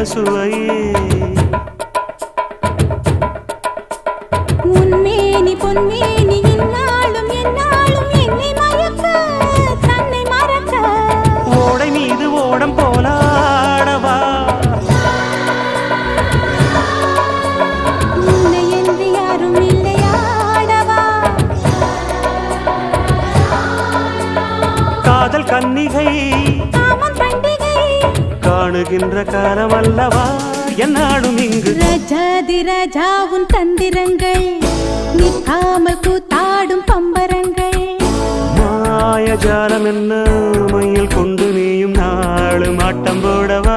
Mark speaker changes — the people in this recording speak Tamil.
Speaker 1: சுவையே
Speaker 2: உன்மேனி பொன்மேனி இந்நாளும் எந்நாளும் என்னை மயக்க தன்னை மறக்க
Speaker 1: ஓடை மீது ஓடம் போலாடவா
Speaker 2: உன்னை என்று யாரும் இல்லையாடவா
Speaker 1: காதல் கன்னிகை
Speaker 2: காமம் பண்டிகை
Speaker 1: காணுகின்ற காலம் அல்லவா என்னாடும் இங்கு
Speaker 2: ரஜாதி ராஜாவும் தந்திரங்கள் நிற்காமல் கூத்தாடும் பம்பரங்கள்
Speaker 1: மாயஜாலம் என்ன மையில் கொண்டு நீயும் நாளும் ஆட்டம் போடவா